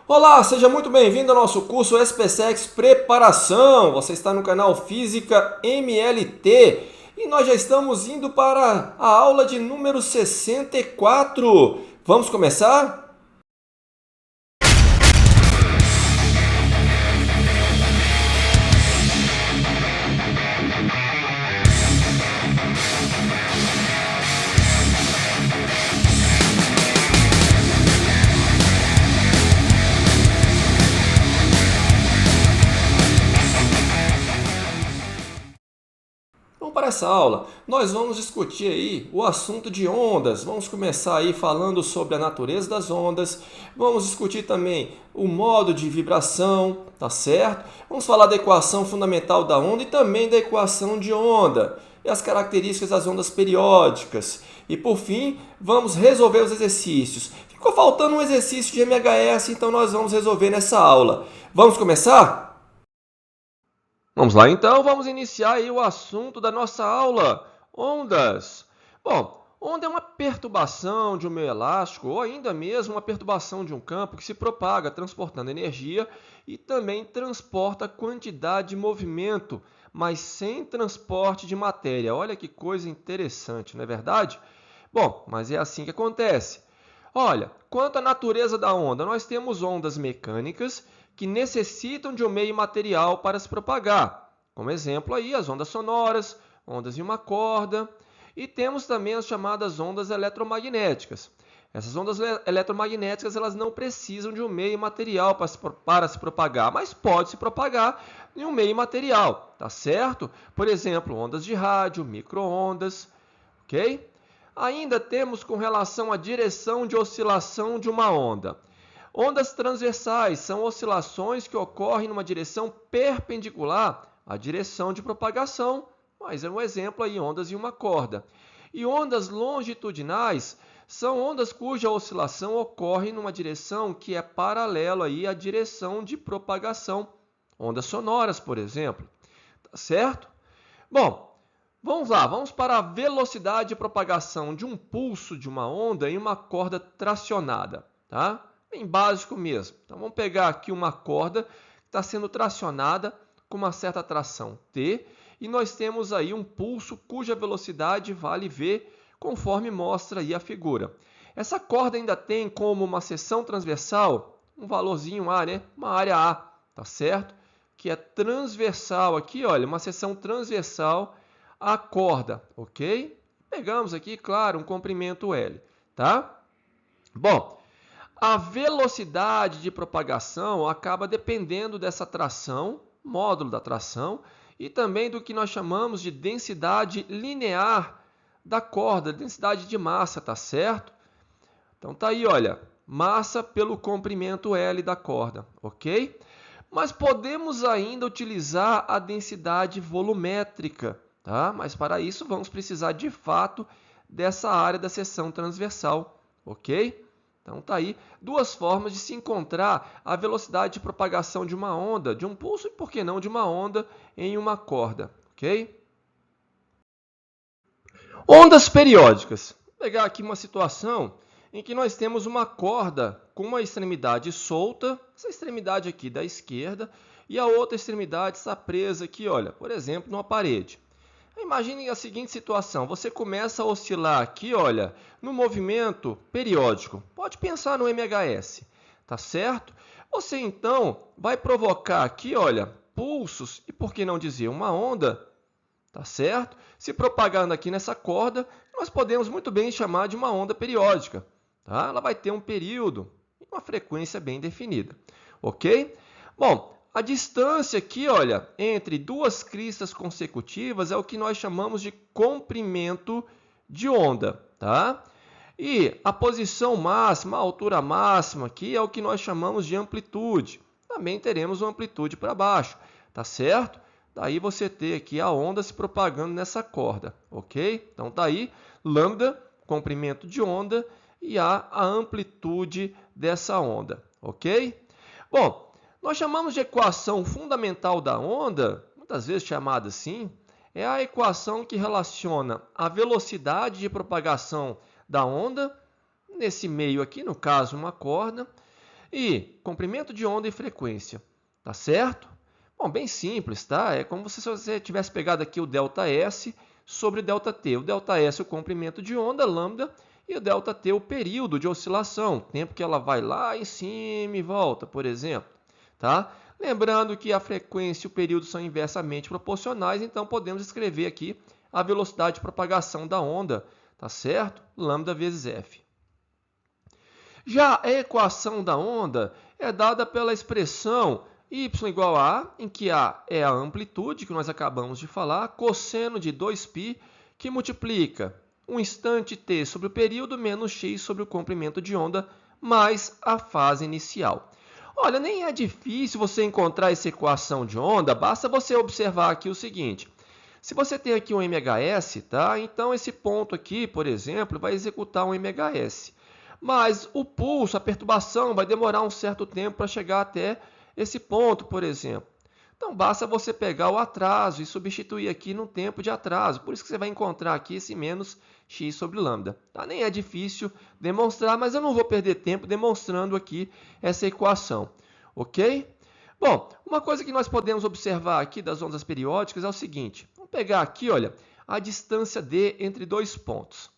Olá, seja muito bem-vindo ao nosso curso SPSEX Preparação. Você está no canal Física MLT e nós já estamos indo para a aula de número 64. Vamos começar? Então, para essa aula, nós vamos discutir aí o assunto de ondas. Vamos começar aí falando sobre a natureza das ondas. Vamos discutir também o modo de vibração, tá certo? Vamos falar da equação fundamental da onda e também da equação de onda e as características das ondas periódicas. E por fim, vamos resolver os exercícios. Ficou faltando um exercício de MHS, então nós vamos resolver nessa aula. Vamos começar? Vamos lá então, vamos iniciar aí o assunto da nossa aula, ondas. Bom, onda é uma perturbação de um meio elástico ou ainda mesmo uma perturbação de um campo que se propaga transportando energia e também transporta quantidade de movimento, mas sem transporte de matéria. Olha que coisa interessante, não é verdade? Bom, mas é assim que acontece. Olha, quanto à natureza da onda, nós temos ondas mecânicas que necessitam de um meio material para se propagar. Como exemplo aí, as ondas sonoras, ondas de uma corda, e temos também as chamadas ondas eletromagnéticas. Essas ondas eletromagnéticas elas não precisam de um meio material para se propagar, mas pode se propagar em um meio material, tá certo? Por exemplo, ondas de rádio, micro-ondas, ok? Ainda temos com relação à direção de oscilação de uma onda. Ondas transversais são oscilações que ocorrem numa direção perpendicular à direção de propagação, mas é um exemplo aí, ondas em uma corda. E ondas longitudinais são ondas cuja oscilação ocorre numa direção que é paralela aí à direção de propagação. Ondas sonoras, por exemplo. Tá certo? Bom, vamos lá, vamos para a velocidade de propagação de um pulso de uma onda em uma corda tracionada, tá? Bem básico mesmo. Então vamos pegar aqui uma corda que está sendo tracionada com uma certa tração T e nós temos aí um pulso cuja velocidade vale V, conforme mostra aí a figura. Essa corda ainda tem como uma seção transversal um valorzinho A, né? Uma área A, tá certo? Que é transversal aqui, olha, uma seção transversal à corda, ok? Pegamos aqui, claro, um comprimento L, tá? Bom, a velocidade de propagação acaba dependendo dessa tração, módulo da tração, e também do que nós chamamos de densidade linear da corda, densidade de massa, tá certo? Então tá aí, olha, massa pelo comprimento L da corda, ok? Mas podemos ainda utilizar a densidade volumétrica, tá? Mas para isso vamos precisar de fato dessa área da seção transversal, ok? Então tá aí duas formas de se encontrar a velocidade de propagação de uma onda, de um pulso e por que não de uma onda em uma corda, ok? Ondas periódicas. Vou pegar aqui uma situação em que nós temos uma corda com uma extremidade solta, essa extremidade aqui da esquerda, e a outra extremidade está presa aqui, olha, por exemplo, numa parede. Imagine a seguinte situação, você começa a oscilar aqui, olha, no movimento periódico. Pode pensar no MHS, tá certo? Você então vai provocar aqui, olha, pulsos e por que não dizer uma onda, tá certo? Se propagando aqui nessa corda, nós podemos muito bem chamar de uma onda periódica, tá? Ela vai ter um período e uma frequência bem definida, ok? Bom, a distância aqui, olha, entre duas cristas consecutivas é o que nós chamamos de comprimento de onda, tá? E a posição máxima, a altura máxima aqui é o que nós chamamos de amplitude. Também teremos uma amplitude para baixo, tá certo? Daí você ter aqui a onda se propagando nessa corda, ok? Então tá aí, lambda, comprimento de onda, e a amplitude dessa onda, ok? Bom, nós chamamos de equação fundamental da onda, muitas vezes chamada assim, é a equação que relaciona a velocidade de propagação da onda, nesse meio aqui, no caso uma corda, E comprimento de onda e frequência, tá certo? Bom, bem simples, tá? É como se você tivesse pegado aqui o ΔS sobre o ΔT. O ΔS é o comprimento de onda, lambda, e o ΔT é o período de oscilação, tempo que ela vai lá em cima e volta, por exemplo, tá? Lembrando que a frequência e o período são inversamente proporcionais, então podemos escrever aqui a velocidade de propagação da onda, tá certo? Lambda vezes f. Já a equação da onda é dada pela expressão y igual a A, em que A é a amplitude, que nós acabamos de falar, cosseno de 2π, que multiplica um instante t sobre o período menos x sobre o comprimento de onda, mais a fase inicial. Olha, nem é difícil você encontrar essa equação de onda, basta você observar aqui o seguinte. Se você tem aqui um MHS, tá? Então esse ponto aqui, por exemplo, vai executar um MHS. Mas o pulso, a perturbação, vai demorar um certo tempo para chegar até esse ponto, por exemplo. Então, basta você pegar o atraso e substituir aqui no tempo de atraso. Por isso que você vai encontrar aqui esse menos x sobre lambda. Tá? Nem é difícil demonstrar, mas eu não vou perder tempo demonstrando aqui essa equação. Ok? Bom, uma coisa que nós podemos observar aqui das ondas periódicas é o seguinte. Vamos pegar aqui, olha, a distância d entre dois pontos.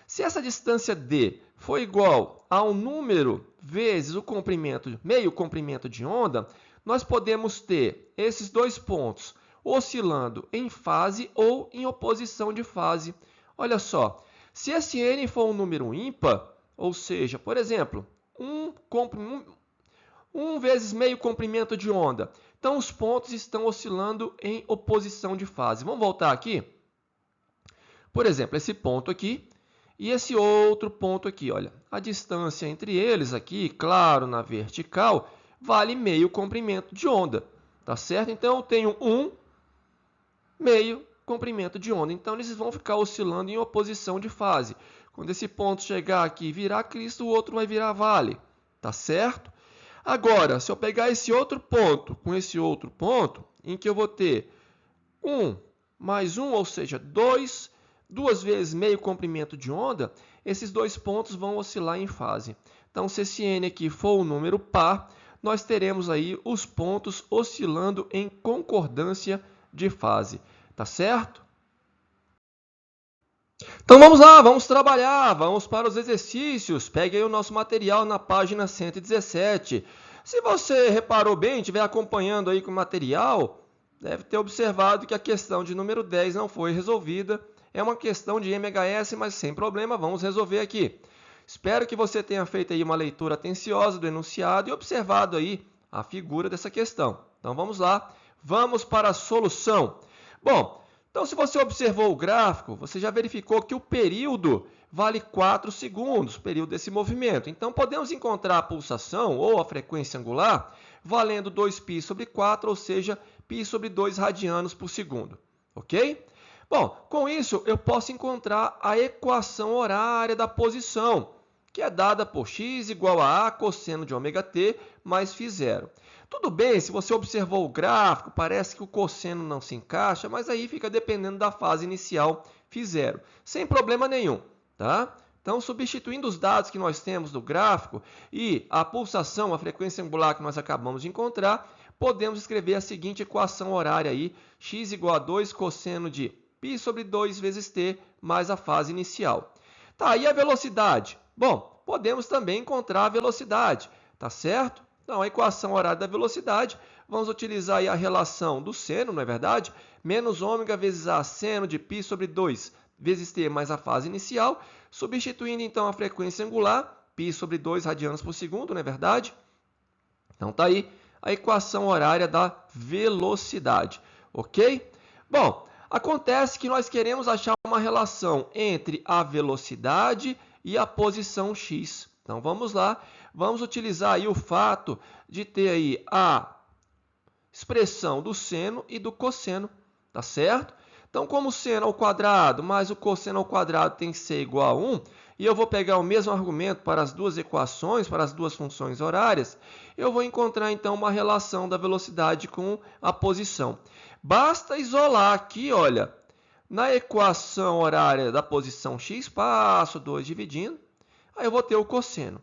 Se essa distância d for igual a um número vezes o comprimento, meio comprimento de onda, nós podemos ter esses dois pontos oscilando em fase ou em oposição de fase. Olha só, se esse n for um número ímpar, ou seja, por exemplo, 1 vezes meio comprimento de onda, então os pontos estão oscilando em oposição de fase. Vamos voltar aqui? Por exemplo, esse ponto aqui e esse outro ponto aqui, olha, a distância entre eles aqui, claro, na vertical, vale meio comprimento de onda, tá certo? Então, eu tenho meio comprimento de onda. Então, eles vão ficar oscilando em oposição de fase. Quando esse ponto chegar aqui e virar Cristo, o outro vai virar vale, tá certo? Agora, se eu pegar esse outro ponto com esse outro ponto, em que eu vou ter 1 mais 1, ou seja, 2 vezes meio comprimento de onda, esses dois pontos vão oscilar em fase. Então, se esse n aqui for um número par, nós teremos aí os pontos oscilando em concordância de fase. Tá certo? Então, vamos lá, vamos trabalhar, vamos para os exercícios. Pegue aí o nosso material na página 117. Se você reparou bem, estiver acompanhando aí com o material, deve ter observado que a questão de número 10 não foi resolvida. É uma questão de MHS, mas sem problema, vamos resolver aqui. Espero que você tenha feito aí uma leitura atenciosa do enunciado e observado aí a figura dessa questão. Então vamos lá, vamos para a solução. Bom, então se você observou o gráfico, você já verificou que o período vale 4 segundos, o período desse movimento. Então podemos encontrar a pulsação ou a frequência angular valendo 2π sobre 4, ou seja, π sobre 2 radianos por segundo. Ok? Bom, com isso eu posso encontrar a equação horária da posição, que é dada por x igual a cosseno de ômega-t mais φ0. Tudo bem, se você observou o gráfico, parece que o cosseno não se encaixa, mas aí fica dependendo da fase inicial φ0, sem problema nenhum, tá? Então, substituindo os dados que nós temos do gráfico e a pulsação, a frequência angular que nós acabamos de encontrar, podemos escrever a seguinte equação horária aí, x igual a 2 cosseno de π sobre 2 vezes t mais a fase inicial. Tá, e a velocidade? Bom, podemos também encontrar a velocidade, tá certo? Então, a equação horária da velocidade, vamos utilizar aí a relação do seno, não é verdade? Menos ômega vezes a seno de π sobre 2 vezes t mais a fase inicial, substituindo então a frequência angular, π sobre 2 radianos por segundo, não é verdade? Então, tá aí a equação horária da velocidade, ok? Bom, acontece que nós queremos achar uma relação entre a velocidade e a posição x. Então, vamos lá. Vamos utilizar aí o fato de ter aí a expressão do seno e do cosseno, tá certo? Então, como o seno ao quadrado mais o cosseno ao quadrado tem que ser igual a 1, e eu vou pegar o mesmo argumento para as duas equações, para as duas funções horárias, eu vou encontrar então uma relação da velocidade com a posição. Basta isolar aqui, olha, na equação horária da posição x, passo 2 dividindo, aí eu vou ter o cosseno.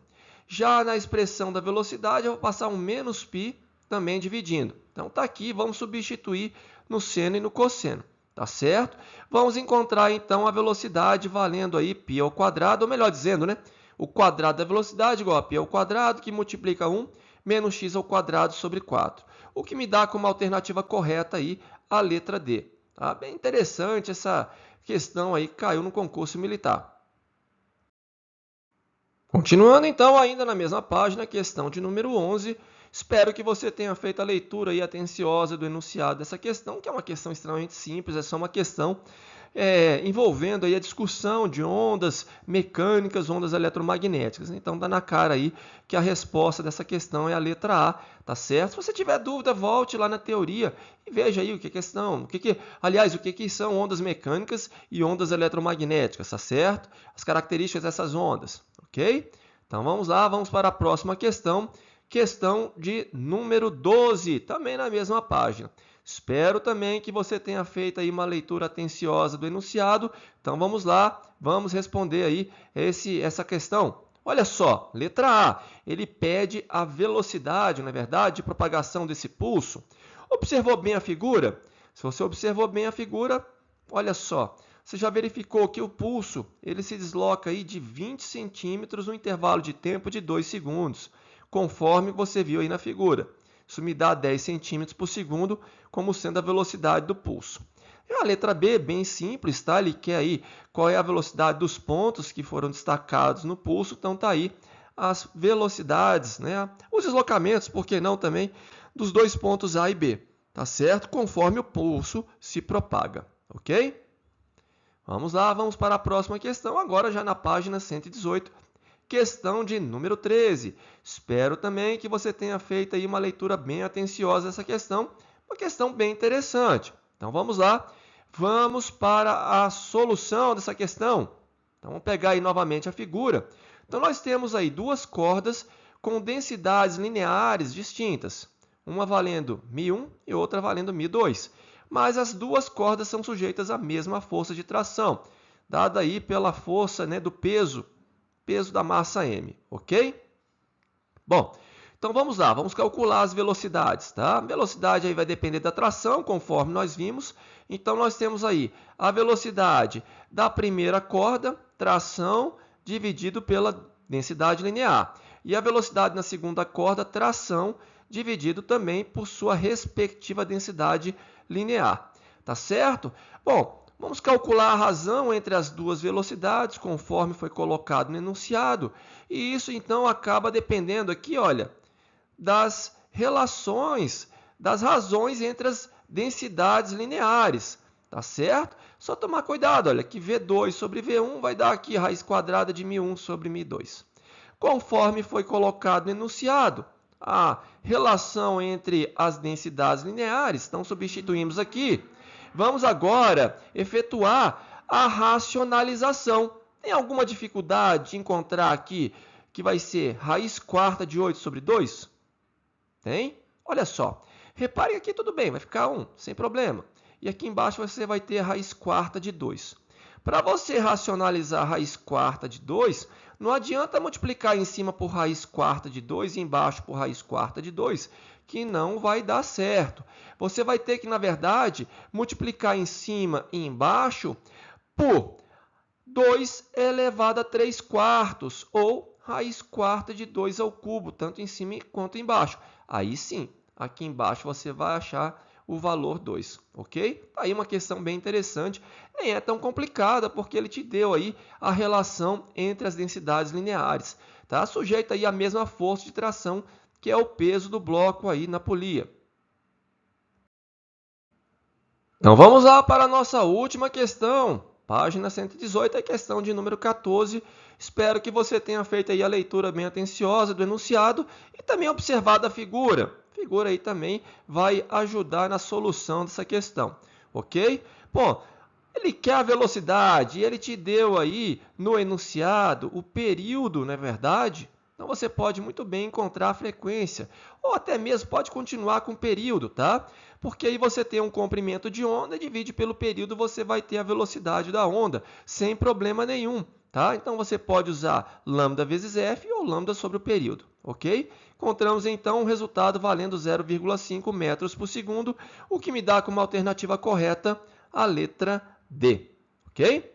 Já na expressão da velocidade, eu vou passar um menos π também dividindo. Então, está aqui, vamos substituir no seno e no cosseno, tá certo? Vamos encontrar, então, a velocidade valendo aí π ao quadrado, ou melhor dizendo, né? O quadrado da velocidade igual a π ao quadrado, que multiplica 1 menos x ao quadrado sobre 4. O que me dá como alternativa correta aí a letra D. Tá? Bem interessante essa questão aí que caiu no concurso militar. Continuando então, ainda na mesma página, questão de número 11. Espero que você tenha feito a leitura aí atenciosa do enunciado dessa questão, que é uma questão extremamente simples, é só uma questão envolvendo aí a discussão de ondas mecânicas, ondas eletromagnéticas. Então, dá na cara aí que a resposta dessa questão é a letra A, tá certo? Se você tiver dúvida, volte lá na teoria e veja aí o que é questão, aliás, o que são ondas mecânicas e ondas eletromagnéticas, tá certo? As características dessas ondas, ok? Então, vamos lá, vamos para a próxima questão. Questão de número 12, também na mesma página. Espero também que você tenha feito aí uma leitura atenciosa do enunciado. Então vamos lá, vamos responder aí essa questão. Olha só, letra A, ele pede a velocidade, na verdade, de propagação desse pulso. Observou bem a figura? Se você observou bem a figura, olha só, você já verificou que o pulso ele se desloca aí de 20 centímetros no intervalo de tempo de 2 segundos. Conforme você viu aí na figura. Isso me dá 10 centímetros por segundo como sendo a velocidade do pulso. E a letra B, bem simples, tá? Ele quer aí qual é a velocidade dos pontos que foram destacados no pulso. Então, tá aí as velocidades, né? Os deslocamentos, por que não também, dos dois pontos A e B, tá certo? Conforme o pulso se propaga, ok? Vamos lá, vamos para a próxima questão, agora já na página 118. Questão de número 13. Espero também que você tenha feito aí uma leitura bem atenciosa dessa questão, uma questão bem interessante. Então vamos lá, vamos para a solução dessa questão. Então vamos pegar aí novamente a figura. Então nós temos aí duas cordas com densidades lineares distintas, uma valendo μ1 e outra valendo μ2. Mas as duas cordas são sujeitas à mesma força de tração, dada aí pela força, né, do peso da massa m, ok? Bom, então vamos lá, vamos calcular as velocidades, tá? A velocidade aí vai depender da tração, conforme nós vimos. Então nós temos aí a velocidade da primeira corda, tração, dividido pela densidade linear. E a velocidade na segunda corda, tração, dividido também por sua respectiva densidade linear. Tá certo? Bom, vamos calcular a razão entre as duas velocidades, conforme foi colocado no enunciado. E isso, então, acaba dependendo aqui, olha, das relações, das razões entre as densidades lineares. Tá certo? Só tomar cuidado, olha, que V2 sobre V1 vai dar aqui a raiz quadrada de μ1 sobre μ2. Conforme foi colocado no enunciado, a relação entre as densidades lineares, então substituímos aqui. Vamos agora efetuar a racionalização. Tem alguma dificuldade de encontrar aqui que vai ser raiz quarta de 8 sobre 2? Tem? Olha só. Repare que aqui tudo bem, vai ficar 1, sem problema. E aqui embaixo você vai ter a raiz quarta de 2. Para você racionalizar a raiz quarta de 2, não adianta multiplicar em cima por raiz quarta de 2 e embaixo por raiz quarta de 2, que não vai dar certo. Você vai ter que, na verdade, multiplicar em cima e embaixo por 2 elevado a 3 quartos, ou raiz quarta de 2 ao cubo, tanto em cima quanto embaixo. Aí sim, aqui embaixo você vai achar o valor 2, ok? Aí uma questão bem interessante, nem é tão complicada, porque ele te deu aí a relação entre as densidades lineares, tá? Sujeita aí a mesma força de tração, que é o peso do bloco aí na polia. Então vamos lá para a nossa última questão, página 118, a questão de número 14. Espero que você tenha feito aí a leitura bem atenciosa do enunciado e também observado a figura. A figura aí também vai ajudar na solução dessa questão, ok? Bom, ele quer a velocidade e ele te deu aí no enunciado o período, não é verdade? Então você pode muito bem encontrar a frequência, ou até mesmo pode continuar com o período, tá? Porque aí você tem um comprimento de onda, divide pelo período, você vai ter a velocidade da onda, sem problema nenhum, tá? Então, você pode usar lambda vezes f ou lambda sobre o período, ok? Encontramos, então, o resultado valendo 0,5 metros por segundo, o que me dá como alternativa correta a letra D, ok?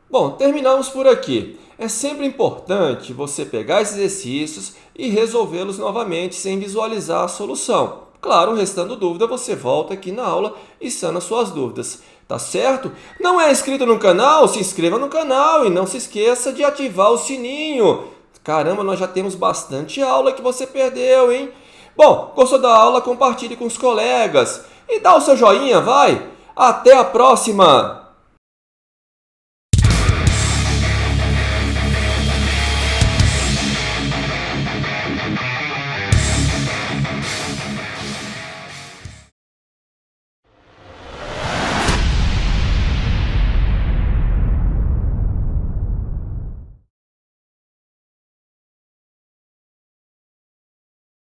Bom, terminamos por aqui. É sempre importante você pegar esses exercícios e resolvê-los novamente sem visualizar a solução. Claro, restando dúvida, você volta aqui na aula e sana suas dúvidas. Tá certo? Não é inscrito no canal? Se inscreva no canal e não se esqueça de ativar o sininho. Caramba, nós já temos bastante aula que você perdeu, hein? Bom, gostou da aula? Compartilhe com os colegas e dá o seu joinha, vai! Até a próxima!